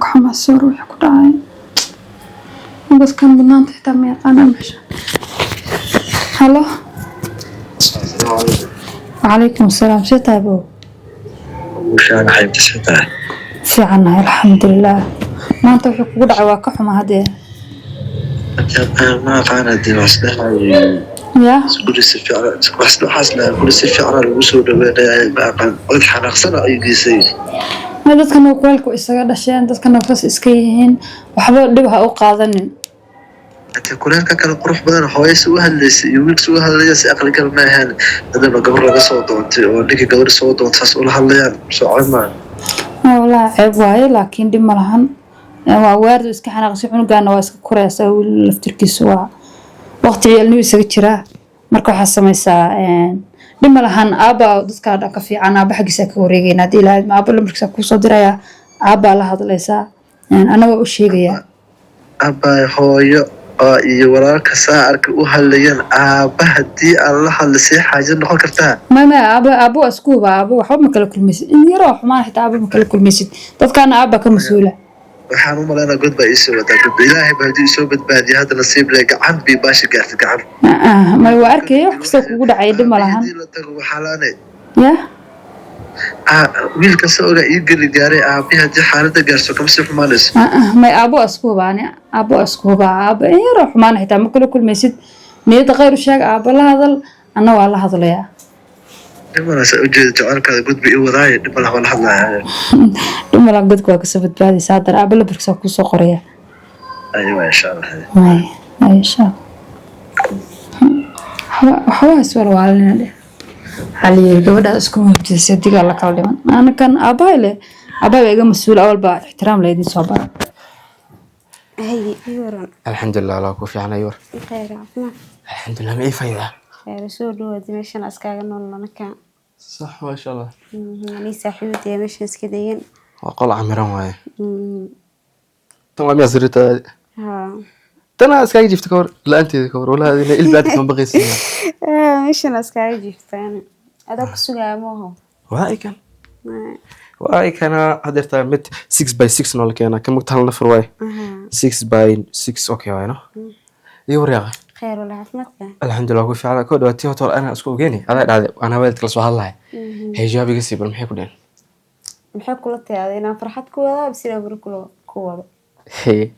كحما الصور ويحكوا دعاي بس كان بنان تهتمي أنا ماشي. هلو السلام عليكم. وعليكم السلام. شو تابو؟ وش أنا حبيبتي شتاء؟ في عنا الحمد لله. ما أنت وحكوا دعوا كحما هذه ما فعنا دي واسلها يا كل سفيرة واسلها حسنا كل سفيرة الوسود بقى قد حنقصنا أي جيسي. ما dadkan oo kuleelku isaga dhasheen dadkan oo fas iska yihiin waxba dhib ha u qaadanin. أنت كلنا كان قروح بدنا حوالي سوى هالليس يومك سوى هالليس أقل كلمة هان هذا ما قبل رجع صوت ونيجي قبل صوت وتحصل هالليان سؤال ما. والله عيب waaye laakiin dhib ma lahan. waa waardu iska xanaaqsi cunugaana waa iska koraysa laftirkiisu waa waqti yeelnu isaga jira marka waxa samaysaa dhib ma lahan aaba dadka dhanka fiican aaba xagiisa ka wareegayna hadii ilaahay ma aaba lambarkiisa ku soo diraya aaba la hadlaysa anaga u sheegaya أبا هويو iyo walaalka saarka u halayeen aaba hadii Allah la si xaajo noqon kartaa ما أبو أسكوب أبو حب مكلا كل مسجد إني روح ما حتى أبو مكلا كل مسجد طب كان أبا كمسؤولة waxaan u maleynaa god baa ii soo wadaa god ilaahay baa hadii soo badbaadiyo hadda nasiib leh gacan bi baashi gaartay gacan ما يوارك يحصل كودا عيد ملهن waxaalaanay يا wiilka sooga ii gali gaaray aabi hadii xaaladda gaarso kama sii xumaanayso ما أبو أسكوب أنا أبو أسكوب أبو إيه روح ما حتى مكلا كل مسجد نيت غير شيء أبو لا هذا أنا والله هذا ليه nimana sa ujeeda jacaylkaada god bii wadaay nimana wala hadlaya لما لا قد كواك سبت بعدي صادر أبو لا بركسا كوسو قرية aywa insha Allah أي إن شاء الله حواس ولا وعلينا ده علي قبل أسكون بتسدي قال لك على أنا كان أبايله أباي مسؤول أول بعد احترام ليدي صبر هي يورن الحمد لله الله كوفي عنا يور خير عفوا الحمد لله ما أي فايدة خير سو دودي مشان اسكاغا نولنا كان صح ما شاء الله يعني صاحبتي مشان اسكدين وقال عمران واي تمام يا زريت ها تنا اسكاي جبت كور لا انت كور ولا هذه البلاد كان بغي سنه مشان اسكاغا جفتان هذا كسوغا موهو واي كان حضرت مت 6 باي 6 نول كان كم قتل نفر واي 6 باي 6 اوكي واي نو يور يا خير ولا عفمتك الحمد لله كوفي على كود واتي هوتول انا اسكو غيني انا ويلد كلا سو هلاي هي جابي قسي بل maxay ku dheen maxay kula tahay inaan farxad ku wada bisila bur ku wada هي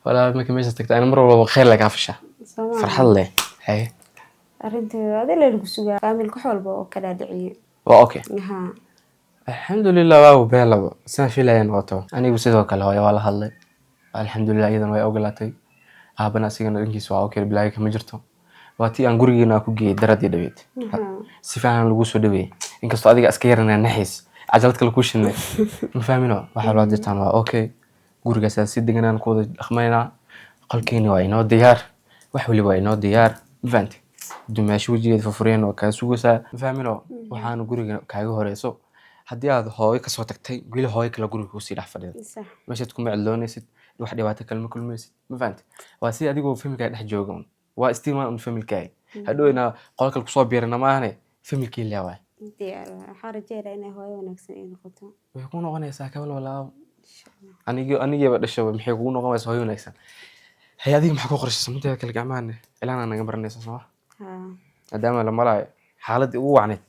ولا ما كميش تكت انا مره والله خير لك عفشه فرحان لي هي arintii adee la gusuga kaamil ku xolba oo kala dhiciyo اوكي ha الحمد لله واو بيلا سان في لاين واتو انيغو sidoo kale hooyo wala hadlay الحمد لله idan way ogolaatay aabana asigana dhankiisa waa okay bilaay kama jirto waati aan gurigeena ku geeyay daradii dhaweed si fiican lagu soo dhaweeyay inkastoo adiga iska yarana naxis ajalad kale ku shinay ma fahmino waxa loo dirtaan waa okay gurigaas si deganaan ku wada dhaqmayna qolkeena waa inoo diyaar wax wali waa inoo diyaar faanti dumaashu wajigeed fafureen oo ka sugaysa ma fahmino waxaan guriga kaaga horeyso haddii aad hooyo ka soo tagtay wili hooyo kala guriga ku sii dhax fadhido meeshaad ku macloonaysid wax dhibaato kale ma kulmaysid ma fahanti waa si adigoo familka dhex jooga waa istiimaan familka hadhowna qolka ku soo biirana maahane familkii leeyahay diyaar xarajeera inay hooyo wanaagsan ay noqoto way ku noqonaysaa kabal walaa aniga dhashay maxay ku noqonaysaa hooyo wanaagsan hay adiga maxaa ku qorshaysan muddo kale gacmaana ilaana naga baranaysaa soo maadaama la malaay xaaladii ugu wacneed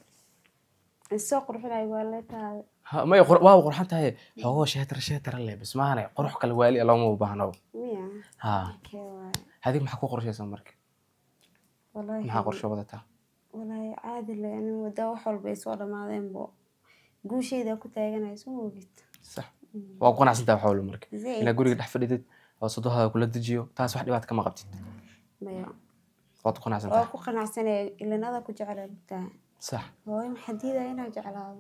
soo qurxinay waa la tahay ما يقرأ واو قرحان تاعي هو شاتر اللي بس ما أنا قرح كل والي الله مو بهنو ها هذه ما حكوا قرش يسمرك والله ما قرش وضعتها والله عادل يعني وده حول بيس ولا ما ذنب بو قوشي إذا كنت أنا يسمو قلت صح وأكون عشان تحول المرك إن أقول لك تحفلت وصدها كل تجيو تاس واحد وقت كما غبتت ما وأكون عشان وأكون عشان إلا نذا كنت على بتاع صح هو محددة هنا جعلها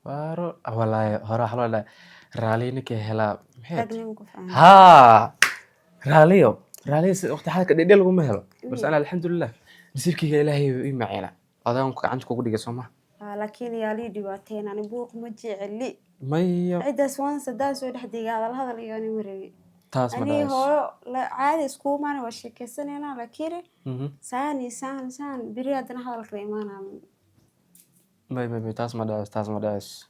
وارو والله هراح ولا رالينك هلا تقليم ها راليو وقت حالك ديل لو ما هلا بس أنا الحمد لله نسيبك إلهي معينا هذا أنك عندك وجودك سما لكن يا لي دواتين أنا بوق مجعلي ما عدة سوان سداس وحدي قاعد هذا اللي يعني مري تاس ما أنا هو لا عادي سكوب ما أنا وشك سنة أنا لكيره سان بريادنا هذا الكلام أنا ما تاس ما داس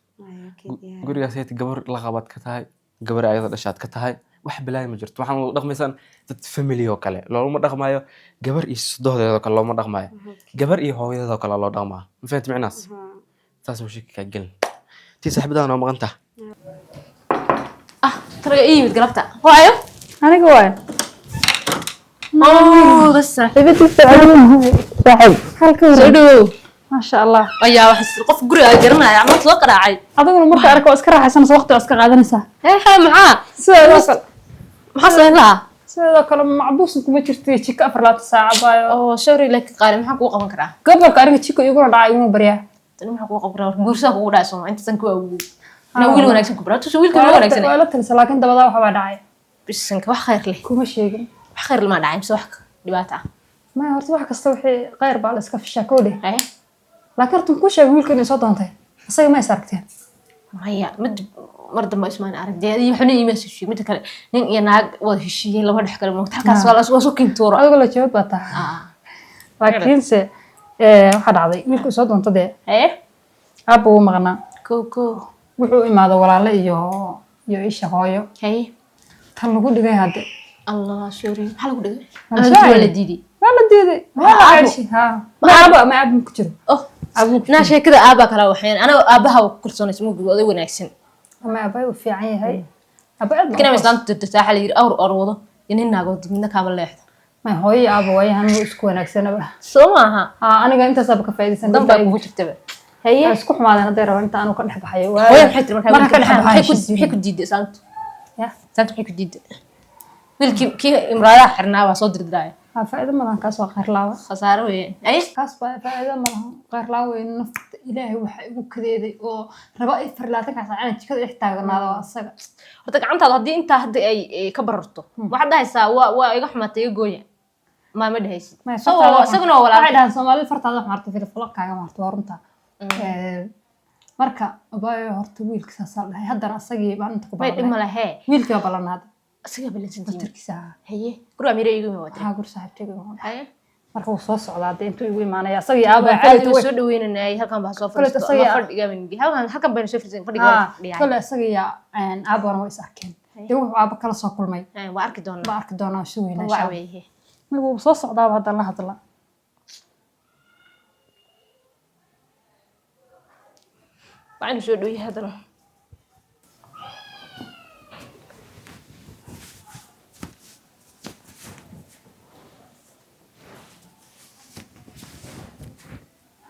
gurigaas ay gabar la qabad ka tahay gabar ayada dhashaad ka tahay wax bilaay ma jirto waxaan wada dhaqmaysaan dad family oo kale looma dhaqmayo gabar iyo sodohdeeda kale looma dhaqmayo gabar iyo hooyadeeda kale loo dhaqmaa ma fahanti micnaas taas oo shaki ka gelin tii saaxiibadaan oo maqanta ترى إيه بتقلبتها هو أيوه aniga waay بس xibadii saaxiib halka سودو maasha Allah أيوه وحس قف قري أجرنا يا عمرو تلقى راعي adiguna marka arko iska raaxaysanaysa waqti iska qaadanaysaa إيه ها معاه محصل لها sidoo kale macbuus kuma jirtay jika 4 saac baayo أو شوري لك قارن محك وقف كرا gobolka aniga jika igu dhacay inuu bariyaa تاني محك وقف كرا بورسا كودا سو أنت تنكوا أول أنا ويل وناكسن كبرى تشو ويل كبرى وناكسن wala talisa laakiin dabada waxa baa dhacay بس سنك wax khayr leh kuma sheegin wax khayr lama dhacay mise wax dhibaato ah ma horta wax kasta wixii qayr baa la iska fishaa koodhe ay laakiin horta ku sheeg wiilkan inay soo doontay asaga ma isaragteen maya mid mar dambe ismaan aragtay iyo xuni iimaysiyo mid kale nin iyo naag wada heshiiyay laba dhex kale moogta halkaas waa la soo kintuuro adiga la jawaab baa tahay laakiinse waxa dhacday wiilku soo doontay aabbo uu maqnaa koko wuxuu imaado walaalo iyo isha hooyo hay tan lagu dhigay hadde allah sorry maxaa lagu dhigay Mashaa'ir. wala diiday waa la diiday waa la caashi ha ma aabbo ku jiro oh naa sheekada aabba kala waxaan ana aabbaha ku kalsoonaysa muu oday wanaagsan ama aabay u fiican yahay aabba aad kana islaan tirtaa xal yiri awr wado inay naagood midna kaaba leexdo ma hooyo aabbo wayahan uu isku wanaagsanaba soo maaha ha aniga intaas ba ka faa'iideysan damba ugu jirtaba haye isku xumaadeen haday rabaan inta aanu ka dhex baxayo hooyo maxay tiri marka ka dhex baxayo maxay ku diiday saantu ya saantu maxay ku diiday wiilkii kii imraadaha xirnaa waa soo dirdiray ha faa'iido madan kaas waa qayr laawa khasaaro weeyaan ay kaas baa faa'iido malahan qayr laawa weyn nafta ilaahay waxa igu kadeeday oo raba ay farlaatan ka saacana jikada dhex taagnaado asaga horta gacantaada haddii intaa hadda ay ka bararto waxaad dhahaysaa waa iga xumaatay iga gooya ma dhahaysid isaguna waa waxay dhahaan Soomaali fartaada wax martay filfilo kaaga martay waa runta marka abaayo horta wiilka saas dhahay haddana asagii baan inta ku bay dhima baaray lahayd wiilka balanaad asiga balansan darkiisa haye guriga miray igu wada ha gur saaxiibtiga haye marka uu soo socdaa intuu igu imaanaya asagii aaba caadi soo dhaweynanay halkan baa soo fadhiisto ama fadhiga mingi halkan bayna soo fadhiisan fadhiga fadhiya kale asagii aabana way is arkeen dee wuxuu aaba kala soo kulmay waa arki doonaa ba arki doonaa si weyn waa weeye markuu soo socdaa hadda la hadla waxaan soo dhaweeyay hadana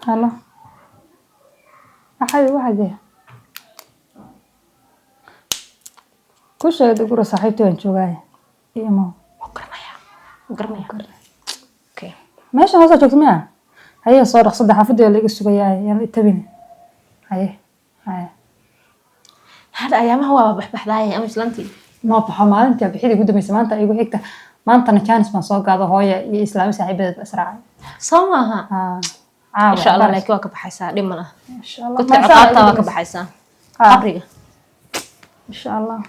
halo axay waxaad ku sheegay guriga saaxiibtay aan joogay imo garanaya okay meesha hoos joogto miya haye soo dhaq saddex xafadii la iga sugayaa yaan itabin haye hada ayaamaha waa baxbaxdaay ama islantii ma baxo maalintii bixidii ugu dambeysay maanta igu xigta maantana chance baan soo gaado hooyo iyo islaami saaxiibadeed israacay soo maaha in sha Allah laakiin waa ka baxaysaa dhimana insha Allah dadka ciqaabta waa ka baxaysaa qabriga insha Allah